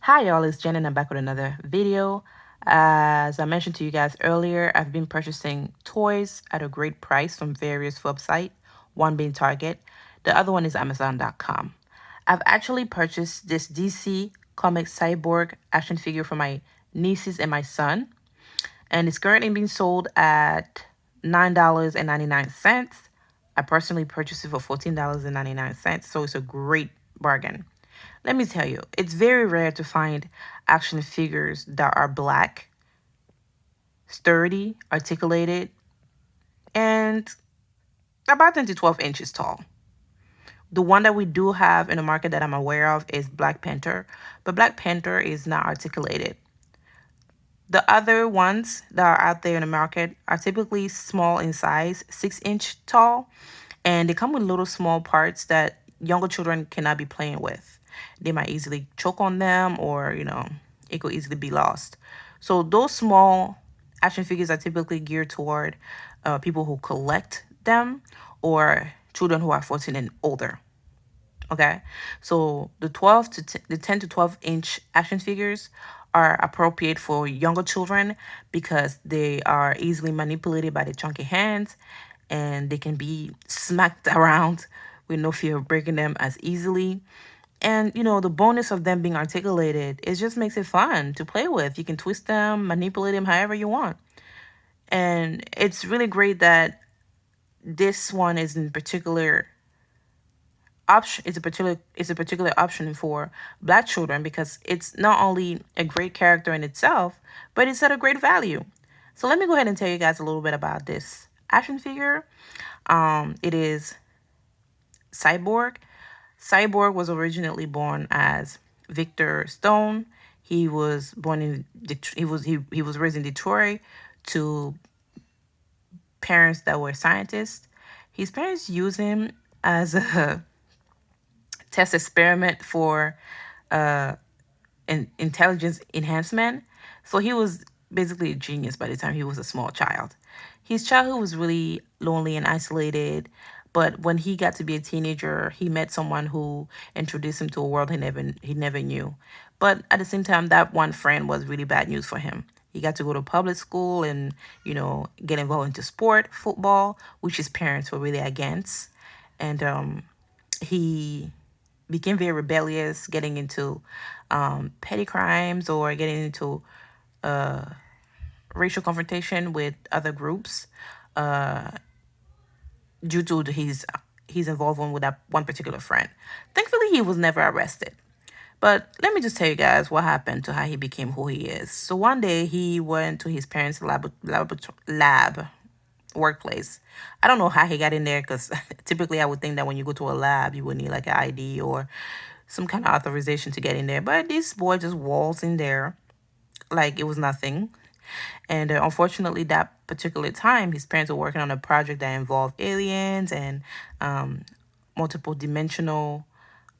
Hi y'all, it's Jen and I'm back with another video. As I mentioned to you guys earlier, I've been purchasing toys at a great price from various websites, one being Target, the other one is Amazon.com. I've actually purchased this DC Comics Cyborg Action Figure for my nieces and my son, and it's currently being sold at $9.99. I personally purchased it for $14.99, so it's a great bargain. Let me tell you, it's very rare to find action figures that are black, sturdy, articulated, and about 10 to 12 inches tall. The one that we do have in the market that I'm aware of is Black Panther, but Black Panther is not articulated. The other ones that are out there in the market are typically small in size, 6-inch tall, and they come with little small parts that younger children cannot be playing with. They might easily choke on them or, it could easily be lost. So those small action figures are typically geared toward people who collect them or children who are 14 and older. Okay, so the 10 to 12-inch action figures are appropriate for younger children because they are easily manipulated by the chunky hands and they can be smacked around with no fear of breaking them as easily. And the bonus of them being articulated, it just makes it fun to play with. You can twist them, manipulate them however you want. And it's really great that this one is in particular option it's a particular option for black children because it's not only a great character in itself, but it's at a great value. So let me go ahead and tell you guys a little bit about this action figure. It is Cyborg. Cyborg was originally born as Victor Stone. He was born in he was raised in Detroit to parents that were scientists. His parents used him as a test experiment for an intelligence enhancement. So he was basically a genius by the time he was a small child. His childhood was really lonely and isolated, but when he got to be a teenager, he met someone who introduced him to a world he never knew. But at the same time, that one friend was really bad news for him. He got to go to public school and, get involved into sport, football, which his parents were really against. And he became very rebellious, getting into petty crimes or getting into racial confrontation with other groups due to his involvement with that one particular friend. Thankfully, he was never arrested. But let me just tell you guys what happened to how he became who he is. So one day he went to his parents' lab workplace. I don't know how he got in there because typically I would think that when you go to a lab, you would need like an ID or some kind of authorization to get in there. But this boy just waltzed in there like it was nothing. And unfortunately, that particular time, his parents were working on a project that involved aliens and multiple dimensional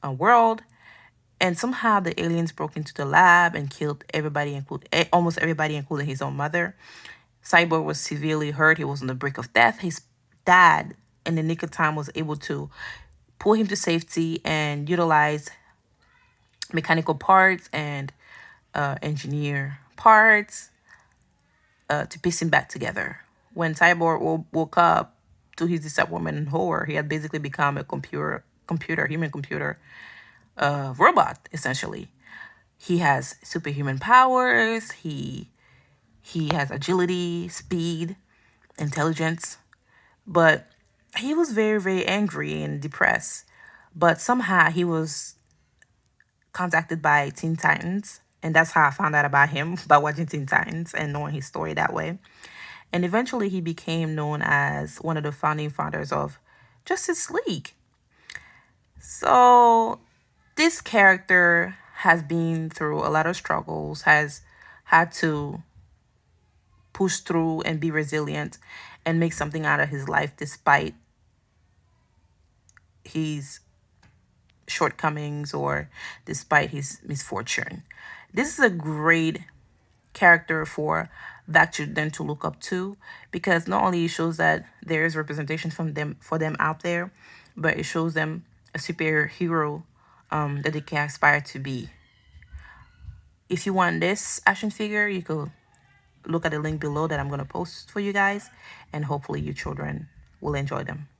world. And somehow the aliens broke into the lab and killed everybody, almost everybody, including his own mother. Cyborg was severely hurt. He was on the brink of death. His dad, in the nick of time, was able to pull him to safety and utilize mechanical parts and engineer parts to piece him back together. When Cyborg woke up, to his disappointment and horror, he had basically become a human computer robot, essentially. He has superhuman powers. He has agility, speed, intelligence, but he was very, very angry and depressed. But somehow he was contacted by Teen Titans, and that's how I found out about him by watching Teen Titans and knowing his story that way. And eventually he became known as one of the founding fathers of Justice League. So this character has been through a lot of struggles, has had to push through and be resilient and make something out of his life despite his shortcomings or despite his misfortune. This is a great character for black children to look up to because not only it shows that there is representation from them for them out there, but it shows them a superior hero that they can aspire to be. If you want this action figure, you could look at the link below that I'm going to post for you guys, and hopefully your children will enjoy them.